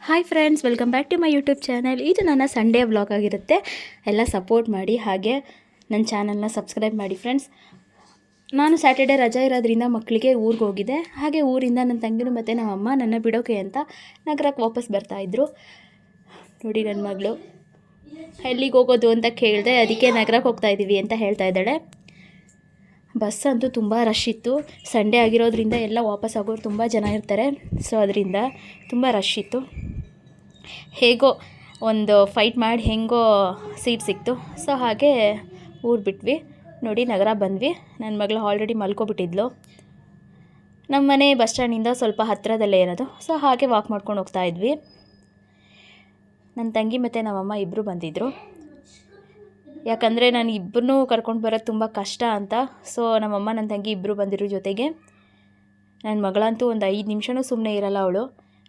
Hi friends, welcome back to my YouTube channel. ಇದು ನನ್ನ Sunday vlog ಆಗಿರುತ್ತೆ. ಎಲ್ಲ ಸಪೋರ್ಟ್ ಮಾಡಿ, ಹಾಗೆ ನನ್ನ ಚಾನಲ್ನ ಸಬ್ಸ್ಕ್ರೈಬ್ ಮಾಡಿ ಫ್ರೆಂಡ್ಸ್. ನಾನು ಸ್ಯಾಟರ್ಡೆ ರಜಾ ಇರೋದ್ರಿಂದ ಮಕ್ಕಳಿಗೆ ಊರಿಗೆ ಹೋಗಿದ್ದೆ. ಹಾಗೆ ಊರಿಂದ ನನ್ನ ತಂಗಿನೂ ಮತ್ತು ನಮ್ಮ ಅಮ್ಮ ನನ್ನ ಬಿಡೋಕೆ ಅಂತ ನಗರಕ್ಕೆ ವಾಪಸ್ ಬರ್ತಾಯಿದ್ರು. ನೋಡಿ, ನನ್ನ ಮಗಳು ಎಲ್ಲಿಗೆ ಹೋಗೋದು ಅಂತ ಕೇಳಿದೆ. ಅದಕ್ಕೆ ನಗರಕ್ಕೆ ಹೋಗ್ತಾಯಿದ್ದೀವಿ ಅಂತ ಹೇಳ್ತಾ ಇದ್ದಾಳೆ. ಬಸ್ ಅಂತೂ ತುಂಬ ರಶ್ ಇತ್ತು. ಸಂಡೇ ಆಗಿರೋದ್ರಿಂದ ಎಲ್ಲ ವಾಪಸ್ ಆಗೋರು ತುಂಬ ಜನ ಇರ್ತಾರೆ. ಸೊ ಅದರಿಂದ ತುಂಬ ರಶ್ ಇತ್ತು. ಹೇಗೋ ಒಂದು ಫೈಟ್ ಮಾಡಿ ಹೆಂಗೋ ಸೀಟ್ ಸಿಕ್ತು. ಸೊ ಹಾಗೆ ಊರು ಬಿಟ್ವಿ. ನೋಡಿ, ನಗರ ಬಂದ್ವಿ. ನನ್ನ ಮಗಳು ಆಲ್ರೆಡಿ ಮಲ್ಕೊಬಿಟ್ಟಿದ್ಲು. ನಮ್ಮ ಮನೆ ಬಸ್ ಸ್ಟ್ಯಾಂಡಿಂದ ಸ್ವಲ್ಪ ಹತ್ತಿರದಲ್ಲೇ ಇರೋದು. ಸೊ ಹಾಗೆ ವಾಕ್ ಮಾಡ್ಕೊಂಡು ಹೋಗ್ತಾಯಿದ್ವಿ. ನನ್ನ ತಂಗಿ ಮತ್ತು ನಮ್ಮಮ್ಮ ಇಬ್ಬರು ಬಂದಿದ್ದರು. ಯಾಕಂದರೆ ನಾನು ಇಬ್ಬರನ್ನೂ ಕರ್ಕೊಂಡು ಬರೋದು ತುಂಬ ಕಷ್ಟ ಅಂತ. ಸೊ ನಮ್ಮಮ್ಮ ನನ್ನ ತಂಗಿ ಇಬ್ಬರು ಬಂದಿರೋ ಜೊತೆಗೆ ನನ್ನ ಮಗಳಂತೂ ಒಂದು 5 ನಿಮಿಷನೂ ಸುಮ್ಮನೆ ಇರಲ್ಲ ಅವಳು.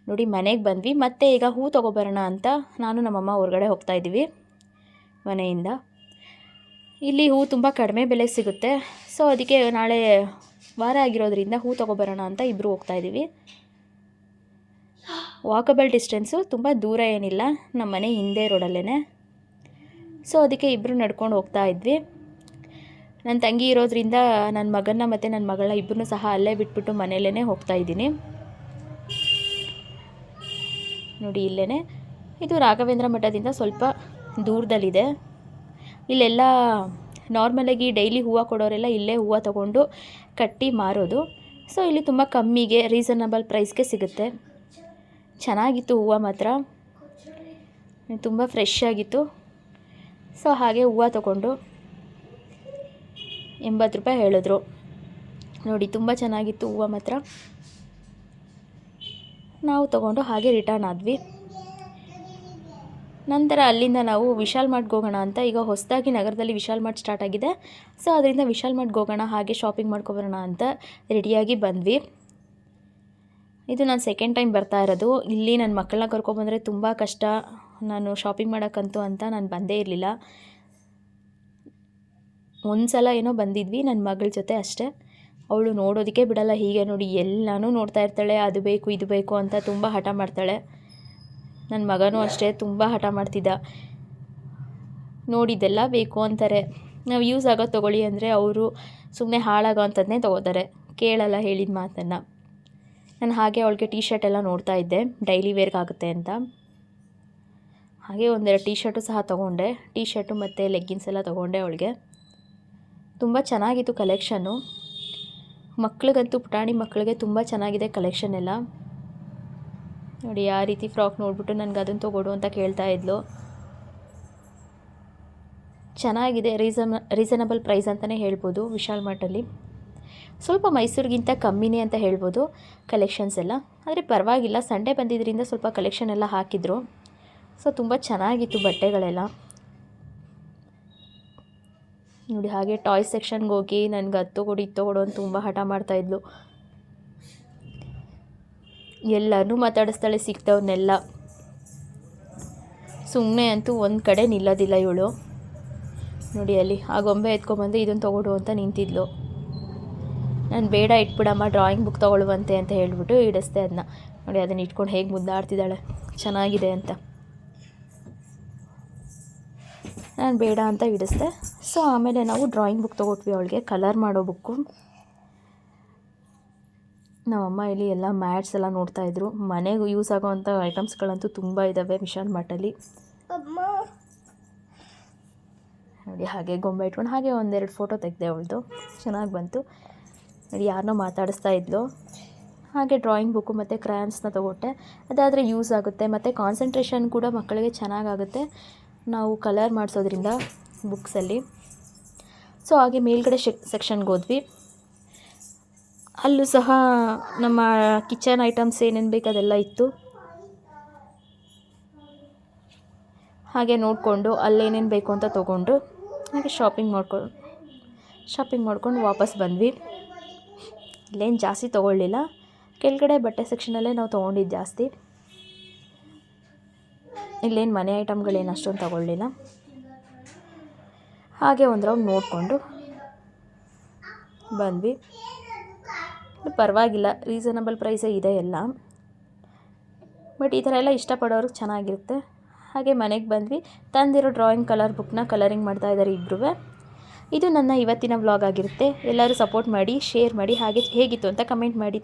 ನೋಡಿ, ಮನೆಗೆ ಬಂದ್ವಿ. ಮತ್ತು ಈಗ ಹೂ ತೊಗೊಬರೋಣ ಅಂತ ನಾನು ನಮ್ಮಮ್ಮ ಹೊರಗಡೆ ಹೋಗ್ತಾಯಿದ್ದೀವಿ ಮನೆಯಿಂದ. ಇಲ್ಲಿ ಹೂ ತುಂಬ ಕಡಿಮೆ ಬೆಲೆಗೆ ಸಿಗುತ್ತೆ. ಸೊ ಅದಕ್ಕೆ ನಾಳೆ ವಾರ ಆಗಿರೋದ್ರಿಂದ ಹೂ ತೊಗೊಬರೋಣ ಅಂತ ಇಬ್ಬರು ಹೋಗ್ತಾಯಿದ್ದೀವಿ. ವಾಕಬಲ್ ಡಿಸ್ಟೆನ್ಸು, ತುಂಬ ದೂರ ಏನಿಲ್ಲ, ನಮ್ಮ ಮನೆ ಹಿಂದೆ ರೋಡಲ್ಲೇ. ಸೊ ಅದಕ್ಕೆ ಇಬ್ಬರು ನಡ್ಕೊಂಡು ಹೋಗ್ತಾ ಇದ್ವಿ. ನನ್ನ ತಂಗಿ ಇರೋದ್ರಿಂದ ನನ್ನ ಮಗನ ಮತ್ತು ನನ್ನ ಮಗಳನ್ನ ಇಬ್ಬರನ್ನೂ ಸಹ ಅಲ್ಲೇ ಬಿಟ್ಬಿಟ್ಟು ಮನೆಯಲ್ಲೇ ಹೋಗ್ತಾಯಿದ್ದೀನಿ. ನೋಡಿ, ಇಲ್ಲೇ ಇದು ರಾಘವೇಂದ್ರ ಮಠದಿಂದ ಸ್ವಲ್ಪ ದೂರದಲ್ಲಿದೆ. ಇಲ್ಲೆಲ್ಲ ನಾರ್ಮಲಾಗಿ ಡೈಲಿ ಹೂವು ಕೊಡೋರೆಲ್ಲ ಇಲ್ಲೇ ಹೂವು ತೊಗೊಂಡು ಕಟ್ಟಿ ಮಾರೋದು. ಸೊ ಇಲ್ಲಿ ತುಂಬ ಕಮ್ಮಿಗೆ ರೀಸನಬಲ್ ಪ್ರೈಸ್ಗೆ ಸಿಗುತ್ತೆ. ಚೆನ್ನಾಗಿತ್ತು ಹೂವು ಮಾತ್ರ, ತುಂಬ ಫ್ರೆಶ್ ಆಗಿತ್ತು. ಸೊ ಹಾಗೆ ಹೂವು ತೊಗೊಂಡು 80 ರೂಪಾಯಿ ಹೇಳಿದ್ರು. ನೋಡಿ, ತುಂಬ ಚೆನ್ನಾಗಿತ್ತು ಹೂವು ಮಾತ್ರ. ನಾವು ತೊಗೊಂಡು ಹಾಗೆ ರಿಟರ್ನ್ ಆದ್ವಿ. ನಂತರ ಅಲ್ಲಿಂದ ನಾವು ವಿಶಾಲ್ ಮಾರ್ಟ್ಗೆ ಹೋಗೋಣ ಅಂತ, ಈಗ ಹೊಸದಾಗಿ ನಗರದಲ್ಲಿ ವಿಶಾಲ್ ಮಾರ್ಟ್ ಸ್ಟಾರ್ಟ್ ಆಗಿದೆ. ಸೊ ಅದರಿಂದ ವಿಶಾಲ್ ಮಾರ್ಟ್ಗೆ ಹೋಗೋಣ, ಹಾಗೆ ಶಾಪಿಂಗ್ ಮಾಡ್ಕೊಬರೋಣ ಅಂತ ರೆಡಿಯಾಗಿ ಬಂದ್ವಿ. ಇದು ನಾನು ಸೆಕೆಂಡ್ ಟೈಮ್ ಬರ್ತಾ ಇರೋದು. ಇಲ್ಲಿ ನನ್ನ ಮಕ್ಕಳನ್ನ ಕರ್ಕೊಬಂದರೆ ತುಂಬ ಕಷ್ಟ. ನಾನು ಶಾಪಿಂಗ್ ಮಾಡೋಕ್ಕಂತೂ ಅಂತ ನಾನು ಬಂದೇ ಇರಲಿಲ್ಲ. ಒಂದು ಸಲ ಏನೋ ಬಂದಿದ್ವಿ ನನ್ನ ಮಗಳ ಜೊತೆ ಅಷ್ಟೇ. ಅವಳು ನೋಡೋದಕ್ಕೆ ಬಿಡಲ್ಲ. ಹೀಗೆ ನೋಡಿ, ಎಲ್ಲನೂ ನೋಡ್ತಾ ಇರ್ತಾಳೆ. ಅದು ಬೇಕು ಇದು ಬೇಕು ಅಂತ ತುಂಬ ಹಠ ಮಾಡ್ತಾಳೆ. ನನ್ನ ಮಗನೂ ಅಷ್ಟೇ ತುಂಬ ಹಠ ಮಾಡ್ತಿದ್ದ. ನೋಡಿದ್ದೆಲ್ಲ ಬೇಕು ಅಂತಾರೆ. ನಾವು ಯೂಸ್ ಆಗೋದು ತೊಗೊಳ್ಳಿ ಅಂದರೆ ಅವರು ಸುಮ್ಮನೆ ಹಾಳಾಗೋ ಅಂಥದ್ದನ್ನೇ ತೊಗೋತಾರೆ, ಕೇಳಲ್ಲ ಹೇಳಿದ ಮಾತನ್ನು. ನಾನು ಹಾಗೆ ಅವಳಿಗೆ ಟೀ ಶರ್ಟ್ ಎಲ್ಲ ನೋಡ್ತಾ ಇದ್ದೆ, ಡೈಲಿ ವೇರ್ಗಾಗುತ್ತೆ ಅಂತ. ಹಾಗೆ ಒಂದೆರಡು ಟೀ ಶರ್ಟು ಸಹ ತೊಗೊಂಡೆ. ಟೀ ಶರ್ಟು ಮತ್ತು ಲೆಗ್ಗಿನ್ಸ್ ಎಲ್ಲ ತೊಗೊಂಡೆ ಅವಳಿಗೆ. ತುಂಬ ಚೆನ್ನಾಗಿತ್ತು ಕಲೆಕ್ಷನ್ನು. ಮಕ್ಳಿಗಂತೂ, ಪುಟಾಣಿ ಮಕ್ಕಳಿಗೆ ತುಂಬ ಚೆನ್ನಾಗಿದೆ ಕಲೆಕ್ಷನ್ ಎಲ್ಲ. ನೋಡಿ, ಆ ರೀತಿ ಫ್ರಾಕ್ ನೋಡಿಬಿಟ್ಟು ನನಗೆ ಅದನ್ನು ತೊಗೊಡು ಅಂತ ಕೇಳ್ತಾ ಇದ್ಲು. ಚೆನ್ನಾಗಿದೆ, ರೀಸನಬಲ್ ಪ್ರೈಸ್ ಅಂತಲೇ ಹೇಳ್ಬೋದು. ವಿಶಾಲ್ ಮಾರ್ಟಲ್ಲಿ ಸ್ವಲ್ಪ ಮೈಸೂರಿಗಿಂತ ಕಮ್ಮಿನೇ ಅಂತ ಹೇಳ್ಬೋದು ಕಲೆಕ್ಷನ್ಸ್ ಎಲ್ಲ. ಆದರೆ ಪರವಾಗಿಲ್ಲ, ಸಂಡೇ ಬಂದಿದ್ದರಿಂದ ಸ್ವಲ್ಪ ಕಲೆಕ್ಷನ್ ಎಲ್ಲ ಹಾಕಿದ್ರು. ಸೊ ತುಂಬ ಚೆನ್ನಾಗಿತ್ತು ಬಟ್ಟೆಗಳೆಲ್ಲ. ನೋಡಿ, ಹಾಗೆ ಟಾಯ್ಸ್ ಸೆಕ್ಷನ್ಗೆ ಹೋಗಿ ನನಗೆ ಅದು ತೊಗೊಡು ಇದು ತೊಗೊಡು ಅಂತ ತುಂಬ ಹಠ ಮಾಡ್ತಾಯಿದ್ಲು. ಎಲ್ಲನೂ ಮಾತಾಡಿಸ್ತಾಳೆ ಸಿಕ್ತವ್ರನ್ನೆಲ್ಲ. ಸುಮ್ಮನೆ ಅಂತೂ ಒಂದು ಕಡೆ ನಿಲ್ಲೋದಿಲ್ಲ ಇವಳು. ನೋಡಿ, ಅಲ್ಲಿ ಆ ಗೊಂಬೆ ಎತ್ಕೊಬಂದು ಇದನ್ನು ತೊಗೊಡು ಅಂತ ನಿಂತಿದ್ಲು. ನಾನು ಬೇಡ, ಇಟ್ಬಿಡಮ್ಮ, ಡ್ರಾಯಿಂಗ್ ಬುಕ್ ತೊಗೊಳ್ಳುವಂತೆ ಅಂತ ಹೇಳ್ಬಿಟ್ಟು ಇಡಿಸ್ದೆ ಅದನ್ನ. ನೋಡಿ, ಅದನ್ನು ಇಟ್ಕೊಂಡು ಹೇಗೆ ಮುದ್ದಾಡ್ತಿದ್ದಾಳೆ, ಚೆನ್ನಾಗಿದೆ ಅಂತ. ನಾನು ಬೇಡ ಅಂತ ಇಡಿಸ್ದೆ. ಸೊ ಆಮೇಲೆ ನಾವು ಡ್ರಾಯಿಂಗ್ ಬುಕ್ ತೊಗೊಟ್ವಿ ಅವಳಿಗೆ, ಕಲರ್ ಮಾಡೋ ಬುಕ್ಕು. ನಮ್ಮಮ್ಮ ಇಲ್ಲಿ ಎಲ್ಲ ಮ್ಯಾಟ್ಸ್ ಎಲ್ಲ ನೋಡ್ತಾಯಿದ್ರು. ಮನೆಗೆ ಯೂಸ್ ಆಗೋವಂಥ ಐಟಮ್ಸ್ಗಳಂತೂ ತುಂಬ ಇದ್ದಾವೆ ವಿಶಾಲ್ ಮಾರ್ಟಲ್ಲಿ. ನೋಡಿ, ಹಾಗೆ ಗೊಂಬೆ ಇಟ್ಕೊಂಡು ಹಾಗೆ ಒಂದೆರಡು ಫೋಟೋ ತೆಗೆದೆ ಅವಳದು, ಚೆನ್ನಾಗಿ ಬಂತು. ನೋಡಿ, ಯಾರನ್ನೋ ಮಾತಾಡಿಸ್ತಾ ಇದ್ಲು. ಹಾಗೆ ಡ್ರಾಯಿಂಗ್ ಬುಕ್ಕು ಮತ್ತು ಕ್ರಯಾನ್ಸ್ನ ತೊಗೊಟ್ಟೆ. ಅದಾದರೆ ಯೂಸ್ ಆಗುತ್ತೆ ಮತ್ತು ಕಾನ್ಸಂಟ್ರೇಷನ್ ಕೂಡ ಮಕ್ಕಳಿಗೆ ಚೆನ್ನಾಗಾಗುತ್ತೆ ನಾವು ಕಲರ್ ಮಾಡಿಸೋದ್ರಿಂದ ಬುಕ್ಸಲ್ಲಿ. ಸೊ ಹಾಗೆ ಮೇಲ್ಗಡೆ ಸೆಕ್ಷನ್ಗೆ ಹೋದ್ವಿ. ಅಲ್ಲೂ ಸಹ ನಮ್ಮ ಕಿಚನ್ ಐಟಮ್ಸ್ ಏನೇನು ಬೇಕು ಅದೆಲ್ಲ ಇತ್ತು. ಹಾಗೆ ನೋಡಿಕೊಂಡು ಅಲ್ಲೇನೇನು ಬೇಕು ಅಂತ ತೊಗೊಂಡು ಹಾಗೆ ಶಾಪಿಂಗ್ ಮಾಡ್ಕೊಂಡು ವಾಪಸ್ ಬಂದ್ವಿ. ಇಲ್ಲೇನು ಜಾಸ್ತಿ ತೊಗೊಳ್ಳಿಲ್ಲ, ಕೆಳಗಡೆ ಬಟ್ಟೆ ಸೆಕ್ಷನಲ್ಲೇ ನಾವು ತೊಗೊಂಡಿದ್ದು ಜಾಸ್ತಿ. ಇಲ್ಲೇನು ಮನೆ ಐಟಮ್ಗಳೇನು ಅಷ್ಟೊಂದು ತೊಗೊಳ್ಳಿಲ್ಲ. ಹಾಗೆ ಒಂದು ರೌಂಡ್ ನೋಡಿಕೊಂಡು ಬಂದ್ವಿ. ಪರವಾಗಿಲ್ಲ, ರೀಸನಬಲ್ ಪ್ರೈಸೇ ಇದೆ ಎಲ್ಲ. ಬಟ್ ಈ ಥರ ಎಲ್ಲ ಇಷ್ಟಪಡೋರಿಗೆ ಚೆನ್ನಾಗಿರುತ್ತೆ. ಹಾಗೆ ಮನೆಗೆ ಬಂದ್ವಿ, ತಂದಿರೋ ಡ್ರಾಯಿಂಗ್ ಕಲರ್ ಬುಕ್ನ ಕಲರಿಂಗ್ ಮಾಡ್ತಾ ಇದ್ದಾರೆ ಇಬ್ಬರೂ. ಇದು ನನ್ನ ಇವತ್ತಿನ ವ್ಲಾಗ್ ಆಗಿರುತ್ತೆ. ಎಲ್ಲರೂ ಸಪೋರ್ಟ್ ಮಾಡಿ, ಶೇರ್ ಮಾಡಿ, ಹಾಗೆ ಹೇಗಿತ್ತು ಅಂತ ಕಮೆಂಟ್ ಮಾಡಿ.